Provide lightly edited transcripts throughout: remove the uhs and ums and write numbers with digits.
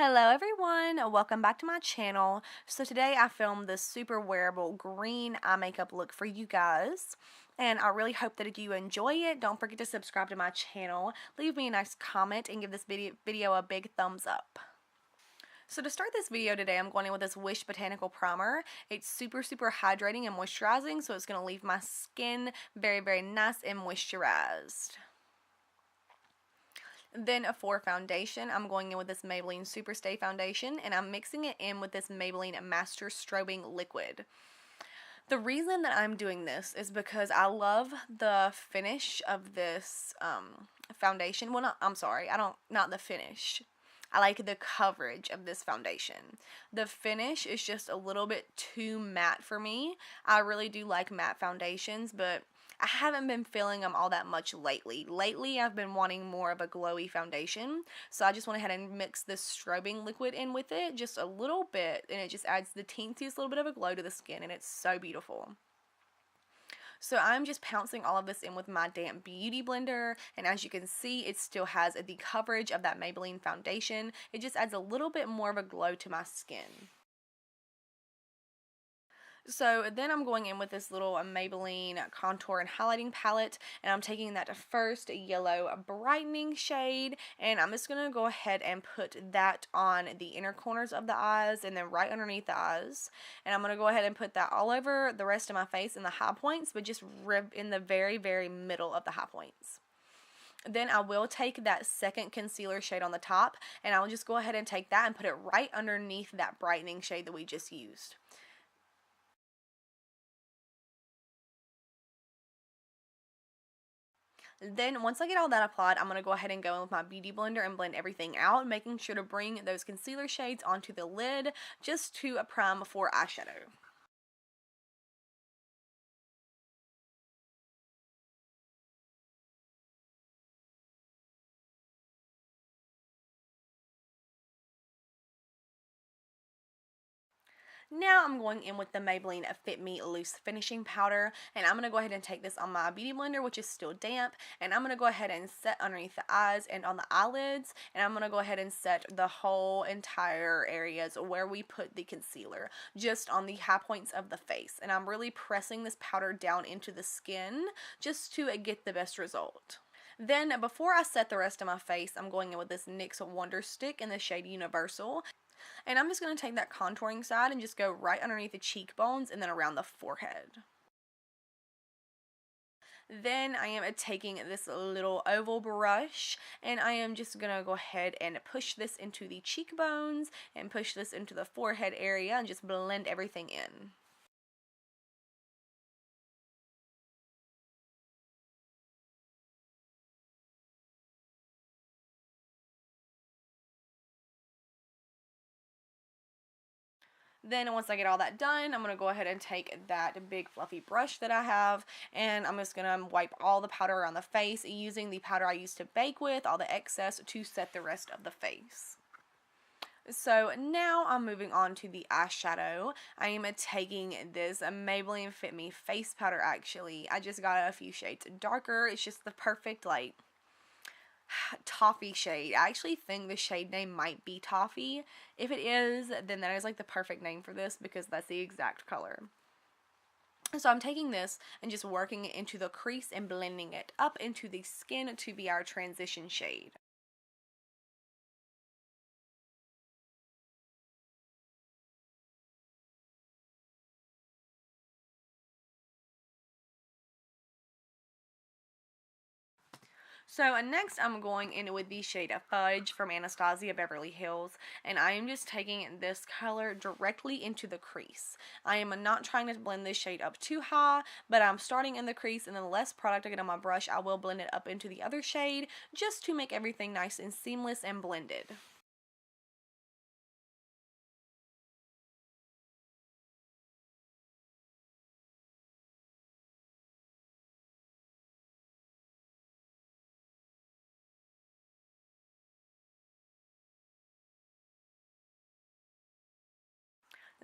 Hello everyone, welcome back to my channel. So today I filmed this super wearable green eye makeup look for you guys, and I really hope that you enjoy it. Don't forget to subscribe to my channel, leave me a nice comment, and give this video a big thumbs up. So to start this video today, I'm going in with this Whish Botanical Primer. It's super hydrating and moisturizing, so it's going to leave my skin very nice and moisturized. Then for foundation, I'm going in with this Maybelline SuperStay foundation, and I'm mixing it in with this Maybelline Master Strobing liquid. The reason that I'm doing this is because I love the finish of this foundation. Well, not the finish. I like the coverage of this foundation. The finish is just a little bit too matte for me. I really do like matte foundations, but I haven't been feeling them all that much lately. Lately, I've been wanting more of a glowy foundation, so I just went ahead and mixed this strobing liquid in with it just a little bit, and it just adds the teensiest little bit of a glow to the skin, and it's so beautiful. So I'm just pouncing all of this in with my damp beauty blender, and as you can see, it still has the coverage of that Maybelline foundation. It just adds a little bit more of a glow to my skin. So then I'm going in with this little Maybelline contour and highlighting palette, and I'm taking that first yellow brightening shade, and I'm just going to go ahead and put that on the inner corners of the eyes and then right underneath the eyes. And I'm going to go ahead and put that all over the rest of my face in the high points, but just in the very middle of the high points. Then I will take that second concealer shade on the top, and I'll just go ahead and take that and put it right underneath that brightening shade that we just used. Then once I get all that applied, I'm going to go ahead and go in with my beauty blender and blend everything out, making sure to bring those concealer shades onto the lid just to prime for eyeshadow. Now I'm going in with the Maybelline Fit Me Loose Finishing Powder, and I'm going to go ahead and take this on my beauty blender, which is still damp, and I'm going to go ahead and set underneath the eyes and on the eyelids, and I'm going to go ahead and set the whole entire areas where we put the concealer, just on the high points of the face. And I'm really pressing this powder down into the skin just to get the best result. Then, before I set the rest of my face, I'm going in with this NYX Wonder Stick in the shade Universal. And I'm just going to take that contouring side and just go right underneath the cheekbones and then around the forehead. Then I am taking this little oval brush, and I am just going to go ahead and push this into the cheekbones and push this into the forehead area and just blend everything in. Then once I get all that done, I'm going to go ahead and take that big fluffy brush that I have, and I'm just going to wipe all the powder around the face using the powder I used to bake with, all the excess, to set the rest of the face. So now I'm moving on to the eyeshadow. I am taking this Maybelline Fit Me face powder actually. I just got a few shades darker. It's just the perfect like toffee shade. I actually think the shade name might be Toffee. If it is, then that is like the perfect name for this because that's the exact color. So I'm taking this and just working it into the crease and blending it up into the skin to be our transition shade. So next I'm going in with the shade of Fudge from Anastasia Beverly Hills, and I am just taking this color directly into the crease. I am not trying to blend this shade up too high, but I'm starting in the crease, and then the less product I get on my brush, I will blend it up into the other shade just to make everything nice and seamless and blended.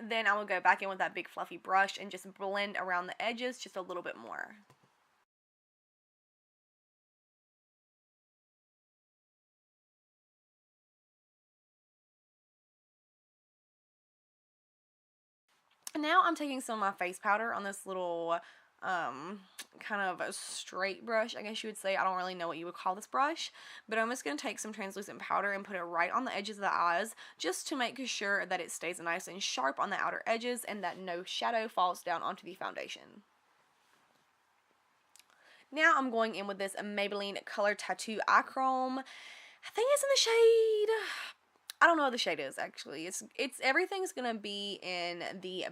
Then I will go back in with that big fluffy brush and just blend around the edges just a little bit more. Now I'm taking some of my face powder on this little kind of a straight brush, I guess you would say. I don't really know what you would call this brush, but I'm just going to take some translucent powder and put it right on the edges of the eyes just to make sure that it stays nice and sharp on the outer edges and that no shadow falls down onto the foundation. Now I'm going in with this Maybelline Color Tattoo Eye Chrome. I think it's in the shade, I don't know what the shade is actually. It's everything's gonna be in the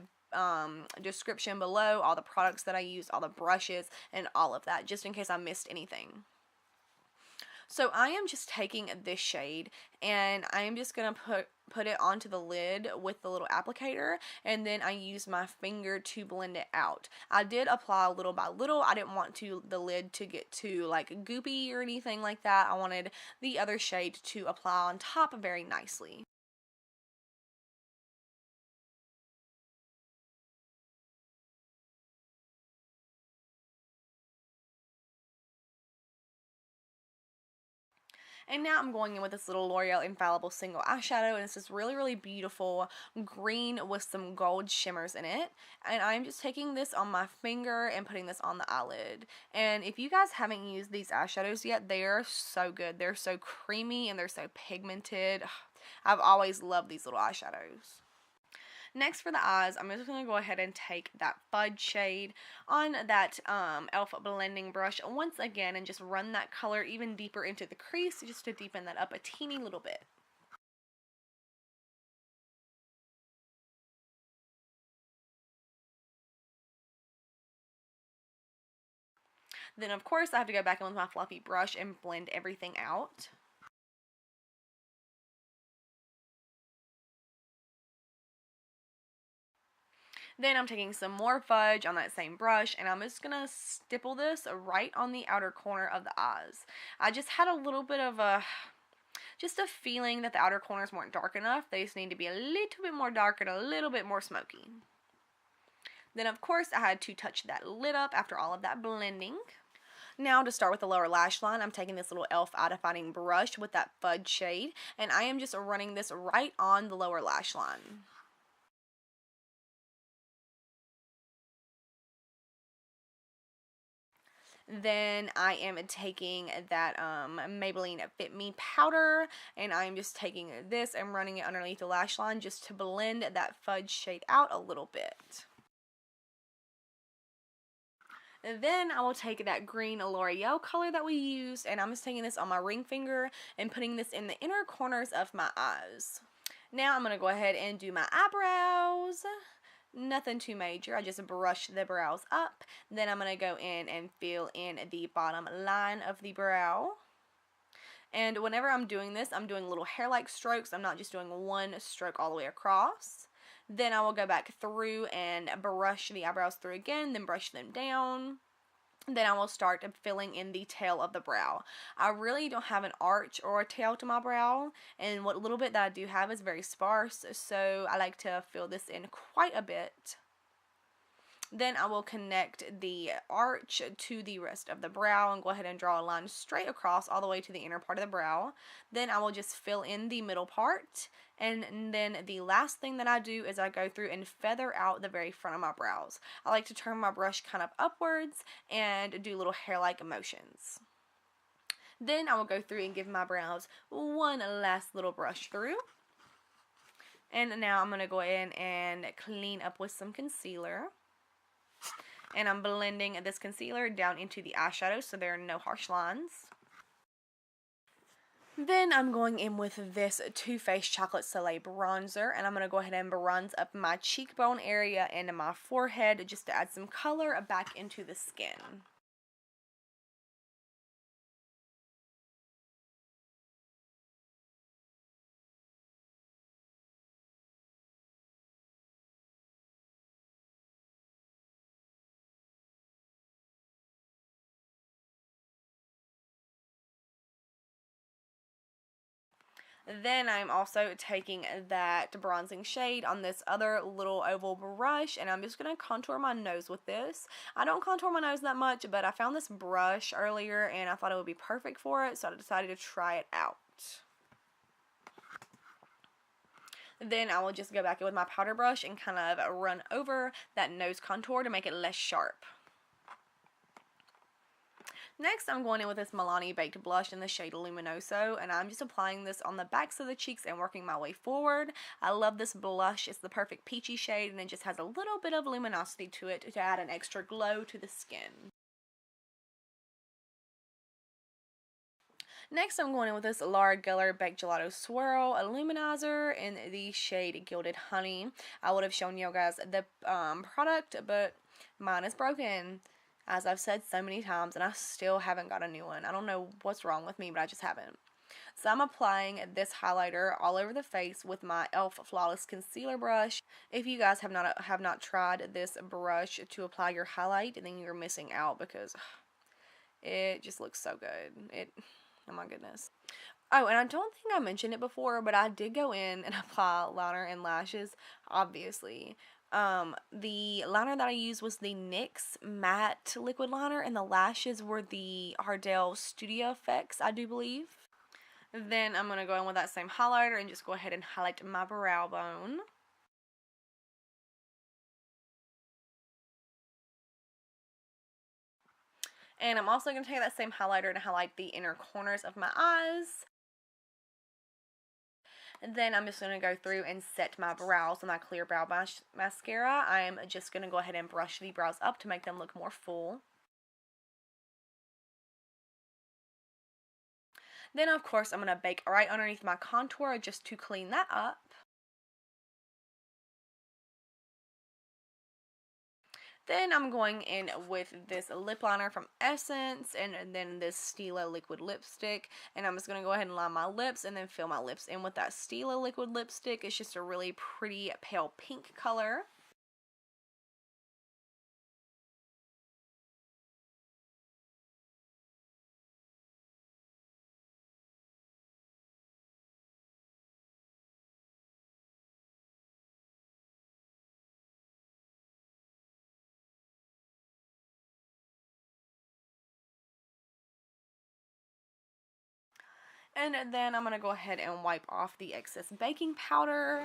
description below, all the products that I use, all the brushes, and all of that, just in case I missed anything. So I am just taking this shade and I am just going to put it onto the lid with the little applicator, and then I use my finger to blend it out. I did apply little by little. I didn't want the lid to get too like goopy or anything like that. I wanted the other shade to apply on top very nicely. And now I'm going in with this little L'Oreal Infallible single eyeshadow, and it's this really, really beautiful green with some gold shimmers in it. And I'm just taking this on my finger and putting this on the eyelid. And if you guys haven't used these eyeshadows yet, they are so good. They're so creamy and they're so pigmented. I've always loved these little eyeshadows. Next for the eyes, I'm just going to go ahead and take that Fudge shade on that e.l.f. blending brush once again and just run that color even deeper into the crease just to deepen that up a teeny little bit. Then of course I have to go back in with my fluffy brush and blend everything out. Then I'm taking some more Fudge on that same brush, and I'm just going to stipple this right on the outer corner of the eyes. I just had a little bit of just a feeling that the outer corners weren't dark enough. They just need to be a little bit more dark and a little bit more smoky. Then of course I had to touch that lid up after all of that blending. Now to start with the lower lash line, I'm taking this little e.l.f. eye defining brush with that Fudge shade, and I am just running this right on the lower lash line. Then I am taking that Maybelline Fit Me powder, and I'm just taking this and running it underneath the lash line just to blend that Fudge shade out a little bit. Then I will take that green Loreal color that we used, and I'm just taking this on my ring finger and putting this in the inner corners of my eyes. Now I'm going to go ahead and do my eyebrows. Nothing too major. I just brush the brows up. Then I'm going to go in and fill in the bottom line of the brow. And whenever I'm doing this, I'm doing little hair-like strokes. I'm not just doing one stroke all the way across. Then I will go back through and brush the eyebrows through again, then brush them down. Then I will start filling in the tail of the brow. I really don't have an arch or a tail to my brow, and what little bit that I do have is very sparse, so I like to fill this in quite a bit. Then I will connect the arch to the rest of the brow and go ahead and draw a line straight across all the way to the inner part of the brow. Then I will just fill in the middle part, and then the last thing that I do is I go through and feather out the very front of my brows. I like to turn my brush kind of upwards and do little hair-like motions. Then I will go through and give my brows one last little brush through. And now I'm going to go in and clean up with some concealer. And I'm blending this concealer down into the eyeshadow so there are no harsh lines. Then I'm going in with this Too Faced Chocolate Soleil bronzer, and I'm going to go ahead and bronze up my cheekbone area and my forehead just to add some color back into the skin. Then I'm also taking that bronzing shade on this other little oval brush, and I'm just going to contour my nose with this. I don't contour my nose that much, but I found this brush earlier and I thought it would be perfect for it, so I decided to try it out. Then I will just go back in with my powder brush and kind of run over that nose contour to make it less sharp. Next, I'm going in with this Milani Baked Blush in the shade Luminoso, and I'm just applying this on the backs of the cheeks and working my way forward. I love this blush. It's the perfect peachy shade, and it just has a little bit of luminosity to it to add an extra glow to the skin. Next, I'm going in with this Laura Geller Baked Gelato Swirl Illuminizer in the shade Gilded Honey. I would have shown you guys the product, but mine is broken, as I've said so many times, and I still haven't got a new one. I don't know what's wrong with me, but I just haven't. So I'm applying this highlighter all over the face with my e.l.f. Flawless Concealer Brush. If you guys have not tried this brush to apply your highlight, then you're missing out because it just looks so good. Oh my goodness. Oh, and I don't think I mentioned it before, but I did go in and apply liner and lashes, obviously. The liner that I used was the NYX Matte Liquid Liner, and the lashes were the Ardell Studio Effects, I do believe. Then I'm going to go in with that same highlighter and just go ahead and highlight my brow bone. And I'm also going to take that same highlighter and highlight the inner corners of my eyes. And then I'm just going to go through and set my brows with my Clear Brow Mascara. I'm just going to go ahead and brush the brows up to make them look more full. Then, of course, I'm going to bake right underneath my contour just to clean that up. Then I'm going in with this lip liner from Essence and then this Stila liquid lipstick. And I'm just going to go ahead and line my lips and then fill my lips in with that Stila liquid lipstick. It's just a really pretty pale pink color. And then I'm going to go ahead and wipe off the excess baking powder.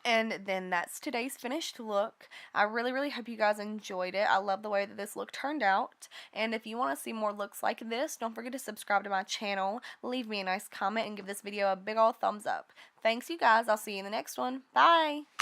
And then that's today's finished look. I really hope you guys enjoyed it. I love the way that this look turned out. And if you want to see more looks like this, don't forget to subscribe to my channel. Leave me a nice comment and give this video a big old thumbs up. Thanks, you guys. I'll see you in the next one. Bye!